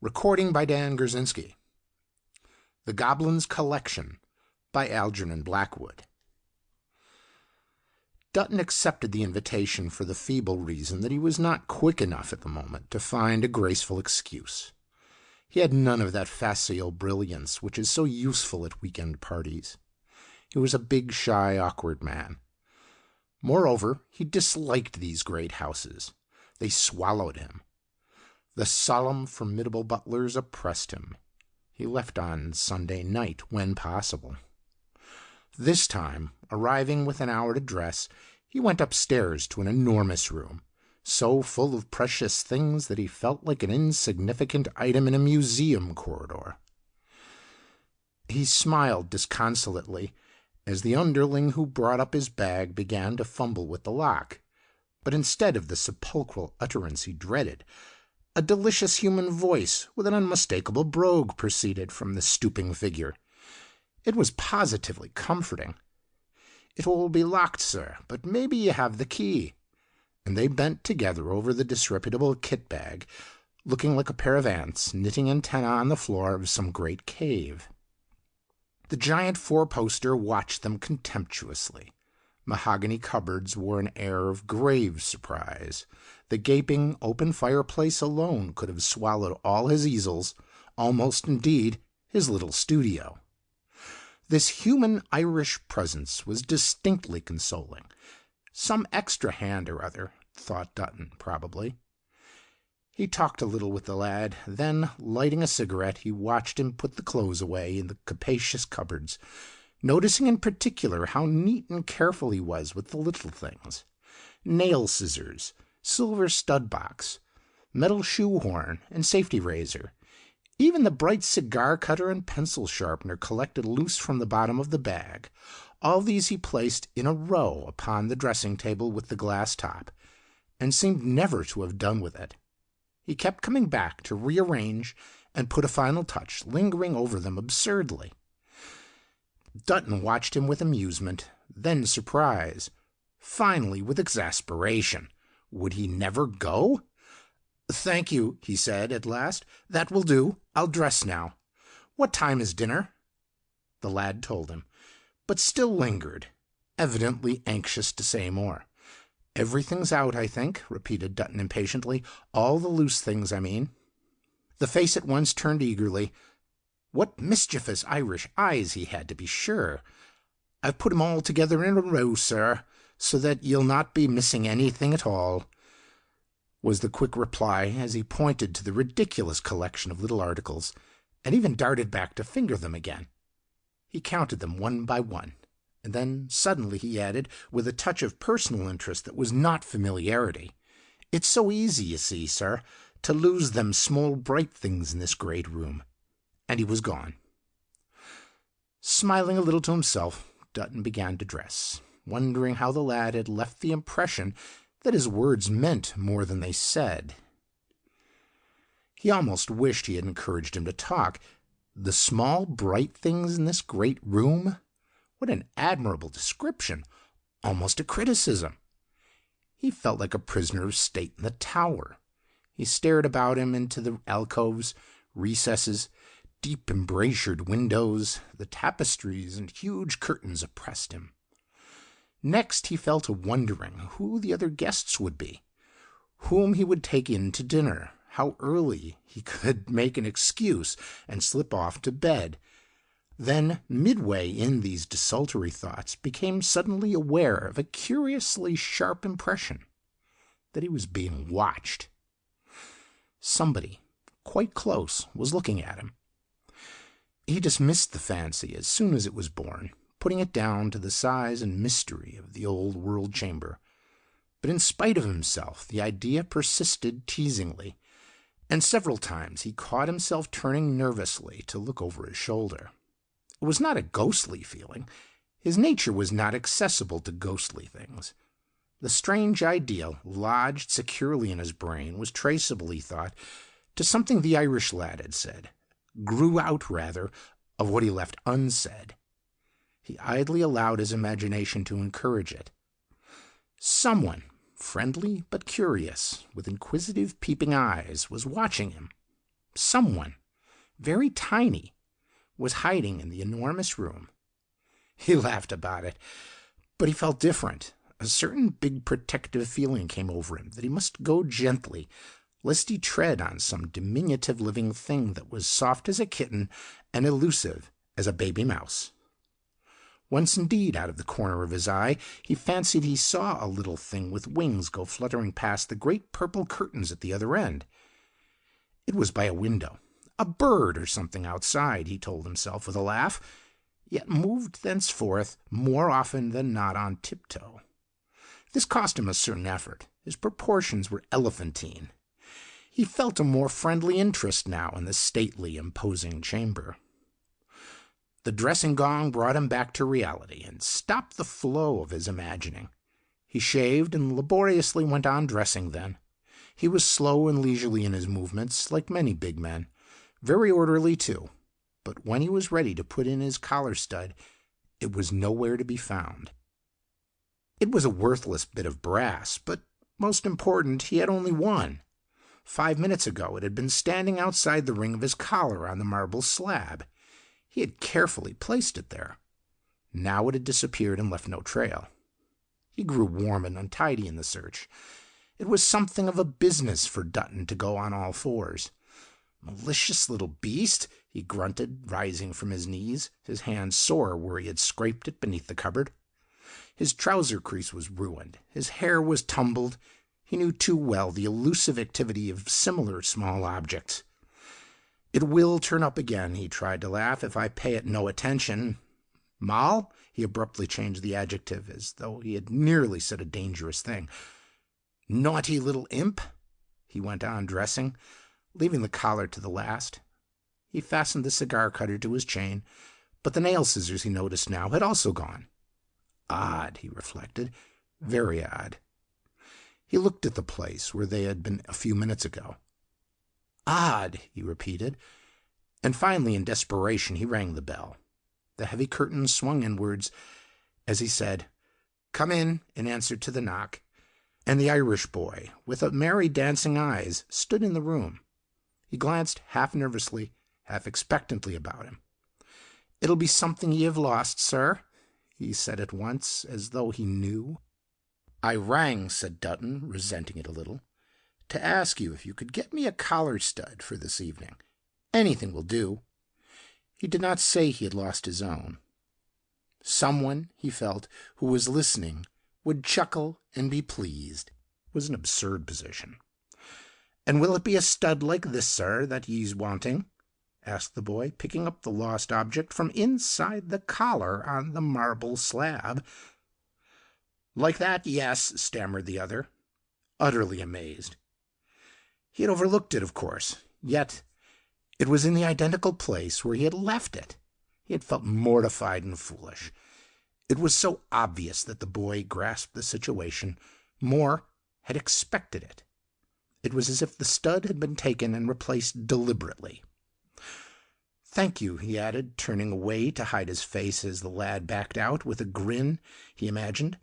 Recording by Dan Gurzinski. The Goblin's Collection by Algernon Blackwood. Dutton accepted the invitation for the feeble reason that he was not quick enough at the moment to find a graceful excuse. He had none of that facile brilliance which is so useful at week-end parties. He was a big, shy, awkward man. Moreover, he disliked these great houses. They swallowed him. The solemn, formidable butlers oppressed him. He left on Sunday night, when possible. This time, arriving with an hour to dress, he went upstairs to an enormous room, so full of precious things that he felt like an insignificant item in a museum corridor. He smiled disconsolately as the underling who brought up his bag began to fumble with the lock, but instead of the sepulchral utterance he dreaded, a delicious human voice with an unmistakable brogue proceeded from the stooping figure. It was positively comforting. "It will be locked, sir, but maybe you have the key." And they bent together over the disreputable kit bag, looking like a pair of ants knitting antennae on the floor of some great cave. The giant four-poster watched them contemptuously. Mahogany cupboards wore an air of grave surprise. The gaping, open fireplace alone could have swallowed all his easels, almost, indeed, his little studio. This human Irish presence was distinctly consoling. Some extra hand or other, thought Dutton, probably. He talked a little with the lad, then, lighting a cigarette, he watched him put the clothes away in the capacious cupboards, noticing in particular how neat and careful he was with the little things: nail scissors, silver stud box, metal shoehorn, and safety razor. Even the bright cigar cutter and pencil sharpener collected loose from the bottom of the bag. All these he placed in a row upon the dressing table with the glass top, and seemed never to have done with it. He kept coming back to rearrange and put a final touch, lingering over them absurdly. Dutton watched him with amusement, then surprise, finally with exasperation. Would he never go? "Thank you," he said at last. "That will do. I'll dress now. What time is dinner?" The lad told him, but still lingered, evidently anxious to say more. "Everything's out, I think," repeated Dutton impatiently. "All the loose things, I mean." The face at once turned eagerly. What mischievous Irish eyes he had, to be sure. "I've put 'em all together in a row, sir, so that you'll not be missing anything at all," was the quick reply, as he pointed to the ridiculous collection of little articles, and even darted back to finger them again. He counted them one by one, and then suddenly he added, with a touch of personal interest that was not familiarity, "It's so easy, you see, sir, to lose them small bright things in this great room." And he was gone. Smiling a little to himself, Dutton began to dress, wondering how the lad had left the impression that his words meant more than they said. He almost wished he had encouraged him to talk. The small bright things in this great room? What an admirable description! Almost a criticism. He felt like a prisoner of state in the Tower. He stared about him into the alcoves, recesses, deep embrasured windows. The tapestries and huge curtains oppressed him. Next he fell to wondering who the other guests would be, whom he would take in to dinner, how early he could make an excuse and slip off to bed. Then, midway in these desultory thoughts, became suddenly aware of a curiously sharp impression that he was being watched. Somebody, quite close, was looking at him. He dismissed the fancy as soon as it was born, putting it down to the size and mystery of the old world chamber. But in spite of himself, the idea persisted teasingly, and several times he caught himself turning nervously to look over his shoulder. It was not a ghostly feeling. His nature was not accessible to ghostly things. The strange idea, lodged securely in his brain, was traceable, he thought, to something the Irish lad had said, grew out, rather, of what he left unsaid. He idly allowed his imagination to encourage it. Someone, friendly but curious, with inquisitive peeping eyes, was watching him. Someone, very tiny, was hiding in the enormous room. He laughed about it, but he felt different. A certain big protective feeling came over him that he must go gently, lest he tread on some diminutive living thing that was soft as a kitten and elusive as a baby mouse. Once, indeed, out of the corner of his eye, he fancied he saw a little thing with wings go fluttering past the great purple curtains at the other end. It was by a window. A bird or something outside, he told himself with a laugh, yet moved thenceforth more often than not on tiptoe. This cost him a certain effort. His proportions were elephantine. He felt a more friendly interest now in the stately, imposing chamber. The dressing gong brought him back to reality and stopped the flow of his imagining. He shaved and laboriously went on dressing then. He was slow and leisurely in his movements, like many big men. Very orderly, too. But when he was ready to put in his collar stud, it was nowhere to be found. It was a worthless bit of brass, but most important, he had only one. 5 minutes ago it had been standing outside the ring of his collar on the marble slab. He had carefully placed it there. Now it had disappeared and left no trail. He grew warm and untidy in the search. It was something of a business for Dutton to go on all fours. "Malicious little beast," he grunted, rising from his knees, his hand sore where he had scraped it beneath the cupboard. His trouser crease was ruined. His hair was tumbled. He knew too well the elusive activity of similar small objects. "It will turn up again," he tried to laugh, "if I pay it no attention. Moll?" He abruptly changed the adjective, as though he had nearly said a dangerous thing. "Naughty little imp," he went on dressing, leaving the collar to the last. He fastened the cigar cutter to his chain, but the nail scissors, he noticed now, had also gone. Odd, he reflected, very odd. He looked at the place where they had been a few minutes ago. Odd, he repeated, and finally, in desperation, he rang the bell. The heavy curtains swung inwards as he said, "Come in," in answer to the knock, and the Irish boy, with a merry dancing eyes, stood in the room. He glanced half nervously, half expectantly about him. "It'll be something ye have lost, sir," he said at once, as though he knew. "I rang," said Dutton, resenting it a little, "to ask you if you could get me a collar stud for this evening. Anything will do." He did not say he had lost his own. Someone, he felt, who was listening would chuckle and be pleased. It was an absurd position. "And will it be a stud like this, sir, that ye's wanting?" asked the boy, picking up the lost object from inside the collar on the marble slab. "Like that, yes," stammered the other, utterly amazed. He had overlooked it, of course, yet it was in the identical place where he had left it. He had felt mortified and foolish. It was so obvious that the boy grasped the situation, more, had expected it. It was as if the stud had been taken and replaced deliberately. "Thank you," he added, turning away to hide his face as the lad backed out, with a grin, he imagined,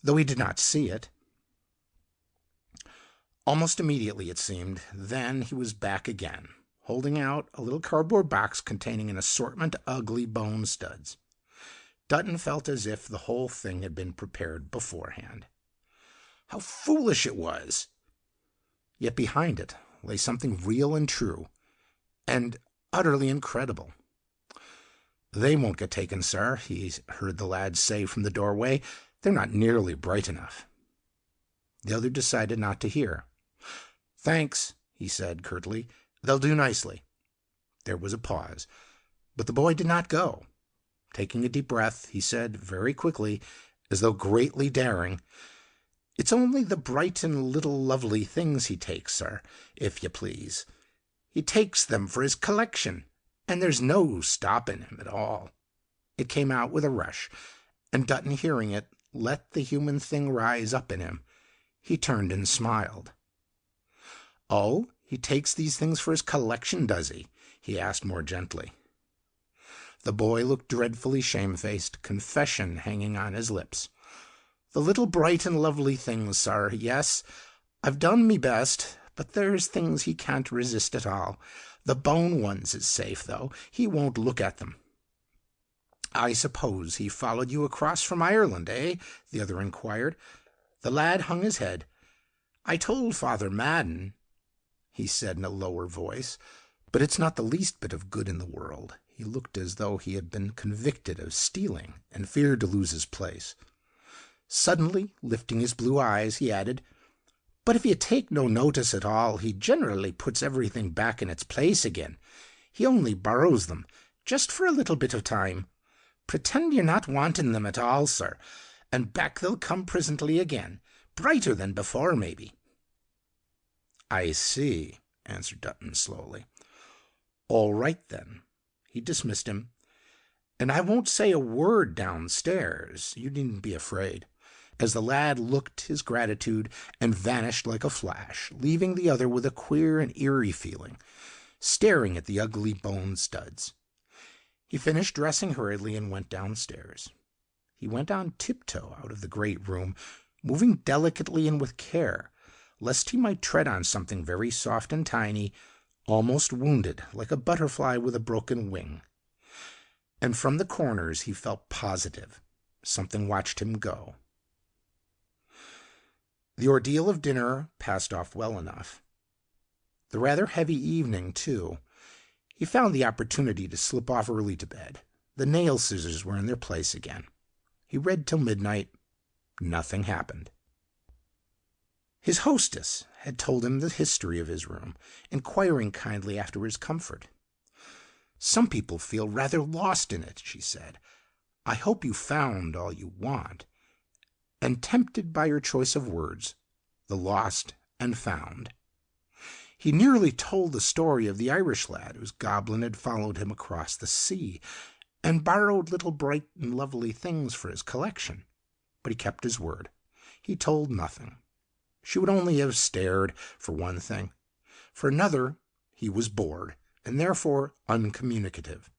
though he did not see it. Almost immediately, it seemed, then he was back again, holding out a little cardboard box containing an assortment of ugly bone studs. Dutton felt as if the whole thing had been prepared beforehand. How foolish it was! Yet behind it lay something real and true, and utterly incredible. "They won't get taken, sir," he heard the lad say from the doorway. "They're not nearly bright enough." The other decided not to hear. "Thanks," he said curtly. "They'll do nicely." There was a pause, but the boy did not go. Taking a deep breath, he said very quickly, as though greatly daring, "It's only the bright and little lovely things he takes, sir, if you please. He takes them for his collection, and there's no stopping him at all." It came out with a rush, and Dutton, hearing it, let the human thing rise up in him. He turned and smiled. "Oh, he takes these things for his collection, does he?" he asked more gently. The boy looked dreadfully shamefaced, confession hanging on his lips. "The little bright and lovely things, sir, yes. I've done me best, but there's things he can't resist at all. The bone ones is safe, though. He won't look at them." "I suppose he followed you across from Ireland, eh?" the other inquired. The lad hung his head. "I told Father Madden," he said in a lower voice, "but it's not the least bit of good in the world." He looked as though he had been convicted of stealing and feared to lose his place. Suddenly, lifting his blue eyes, he added, "But if you take no notice at all, he generally puts everything back in its place again. He only borrows them, just for a little bit of time. Pretend you're not wanting them at all, sir, and back they'll come presently again, brighter than before, maybe." "I see," answered Dutton slowly. "All right, then." He dismissed him. "And I won't say a word downstairs. You needn't be afraid," as the lad looked his gratitude and vanished like a flash, leaving the other with a queer and eerie feeling, staring at the ugly bone studs. He finished dressing hurriedly and went downstairs. He went on tiptoe out of the great room, moving delicately and with care, lest he might tread on something very soft and tiny, almost wounded, like a butterfly with a broken wing. And from the corners he felt positive something watched him go. The ordeal of dinner passed off well enough. The rather heavy evening, too. He found the opportunity to slip off early to bed. The nail scissors were in their place again. He read till midnight. Nothing happened. His hostess had told him the history of his room, inquiring kindly after his comfort. "Some people feel rather lost in it," she said. "I hope you found all you want." And tempted by her choice of words, the lost and found, he nearly told the story of the Irish lad whose goblin had followed him across the sea, and borrowed little bright and lovely things for his collection. But he kept his word. He told nothing. She would only have stared, for one thing. For another, he was bored, and therefore uncommunicative.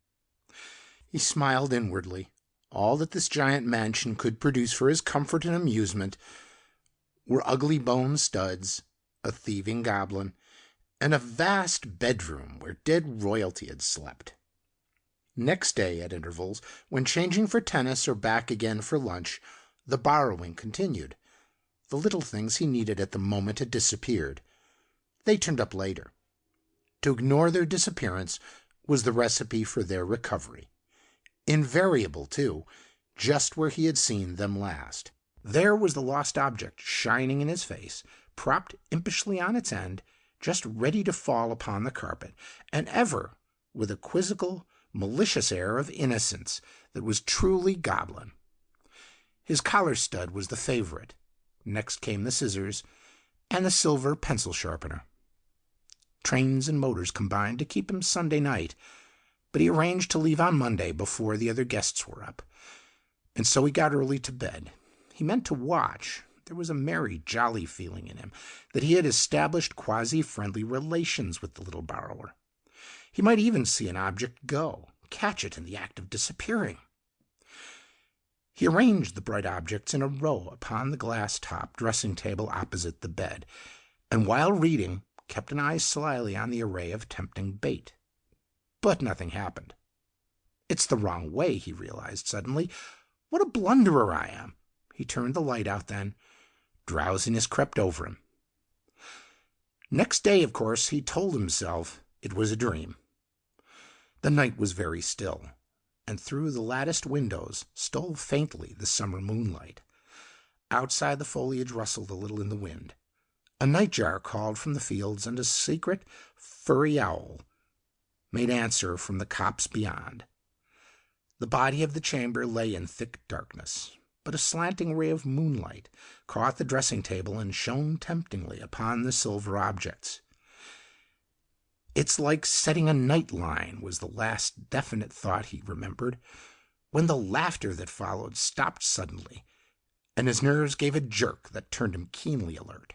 He smiled inwardly. All that this giant mansion could produce for his comfort and amusement were ugly bone studs, a thieving goblin, and a vast bedroom where dead royalty had slept. Next day, at intervals, when changing for tennis or back again for lunch, the borrowing continued. The little things he needed at the moment had disappeared. They turned up later. To ignore their disappearance was the recipe for their recovery. Invariable, too, just where he had seen them last. There was the lost object shining in his face, propped impishly on its end, just ready to fall upon the carpet, and ever with a quizzical, malicious air of innocence that was truly goblin. His collar stud was the favorite. Next came the scissors and the silver pencil sharpener. Trains and motors combined to keep him Sunday night, but he arranged to leave on Monday before the other guests were up, and so he got early to bed. He meant to watch. There was a merry, jolly feeling in him that he had established quasi-friendly relations with the little borrower. He might even see an object go, catch it in the act of disappearing. He arranged the bright objects in a row upon the glass-topped dressing-table opposite the bed, and while reading, kept an eye slyly on the array of tempting bait. But nothing happened. "It's the wrong way," he realized suddenly. "What a blunderer I am!" He turned the light out then. Drowsiness crept over him. Next day, of course, he told himself it was a dream. The night was very still, and through the latticed windows stole faintly the summer moonlight. Outside, the foliage rustled a little in the wind. A nightjar called from the fields, and a secret, furry owl made answer from the copse beyond. The body of the chamber lay in thick darkness, but a slanting ray of moonlight caught the dressing-table and shone temptingly upon the silver objects. "It's like setting a night line," was the last definite thought he remembered, when the laughter that followed stopped suddenly, and his nerves gave a jerk that turned him keenly alert.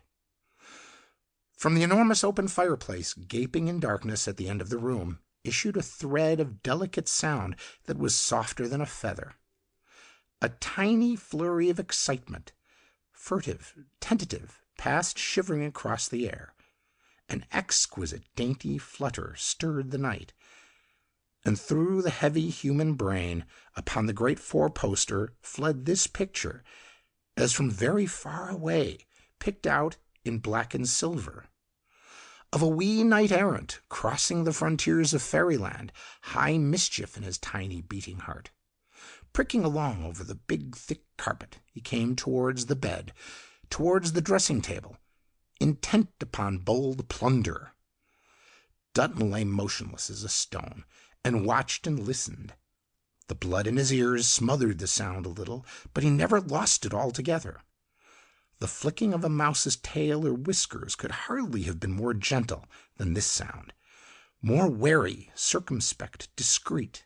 From the enormous open fireplace, gaping in darkness at the end of the room, issued a thread of delicate sound that was softer than a feather. A tiny flurry of excitement, furtive, tentative, passed shivering across the air, An exquisite dainty flutter stirred the night, and through the heavy human brain upon the great four-poster fled this picture, as from very far away, picked out in black and silver, of a wee knight-errant crossing the frontiers of fairyland, high mischief in his tiny beating heart. Pricking along over the big thick carpet, he came towards the bed, towards the dressing-table, intent upon bold plunder. Dutton lay motionless as a stone, and watched and listened. The blood in his ears smothered the sound a little, but he never lost it altogether. The flicking of a mouse's tail or whiskers could hardly have been more gentle than this sound, more wary, circumspect, discreet,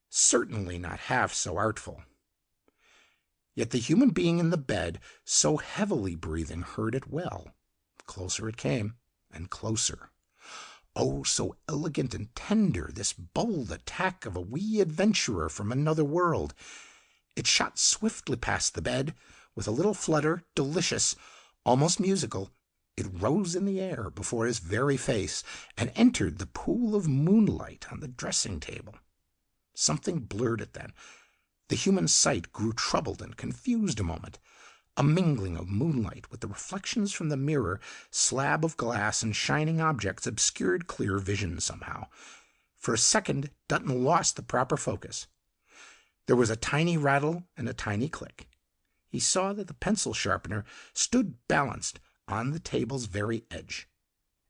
certainly not half so artful. Yet the human being in the bed, so heavily breathing, heard it well. Closer it came, and closer. Oh, so elegant and tender, this bold attack of a wee adventurer from another world. It shot swiftly past the bed, with a little flutter, delicious, almost musical. It rose in the air before his very face, and entered the pool of moonlight on the dressing-table. Something blurred it then. The human sight grew troubled and confused a moment. A mingling of moonlight with the reflections from the mirror slab of glass and shining objects obscured clear vision somehow. For a second Dutton lost the proper focus. There was a tiny rattle and a tiny click. He saw that the pencil sharpener stood balanced on the table's very edge.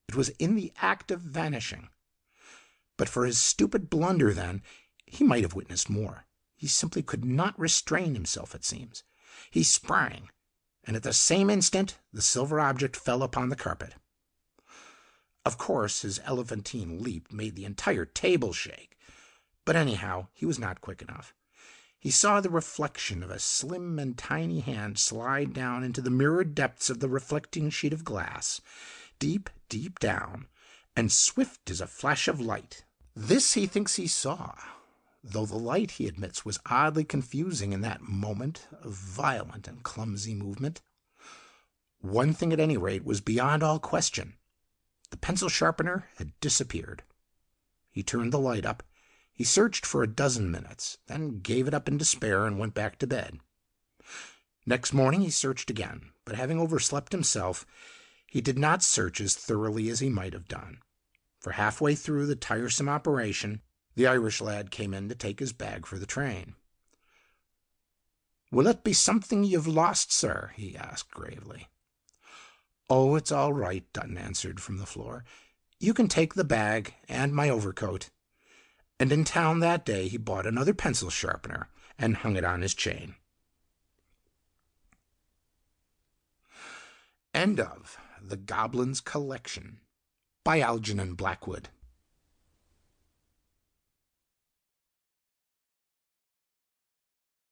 It was in the act of vanishing. But for his stupid blunder then, he might have witnessed more. He simply could not restrain himself, it seems. He sprang, and at the same instant the silver object fell upon the carpet. Of course, his elephantine leap made the entire table shake, but anyhow, he was not quick enough. He saw the reflection of a slim and tiny hand slide down into the mirrored depths of the reflecting sheet of glass, deep, deep down, and swift as a flash of light. This he thinks he saw, though the light, he admits, was oddly confusing in that moment of violent and clumsy movement. One thing at any rate was beyond all question. The pencil sharpener had disappeared. He turned the light up. He searched for a dozen minutes, then gave it up in despair and went back to bed. Next morning he searched again, but having overslept himself, he did not search as thoroughly as he might have done. For halfway through the tiresome operation, the Irish lad came in to take his bag for the train. "Will it be something you've lost, sir?" he asked gravely. "Oh, it's all right," Dutton answered from the floor. "You can take the bag and my overcoat." And in town that day he bought another pencil sharpener and hung it on his chain. End of The Goblin's Collection by Algernon Blackwood.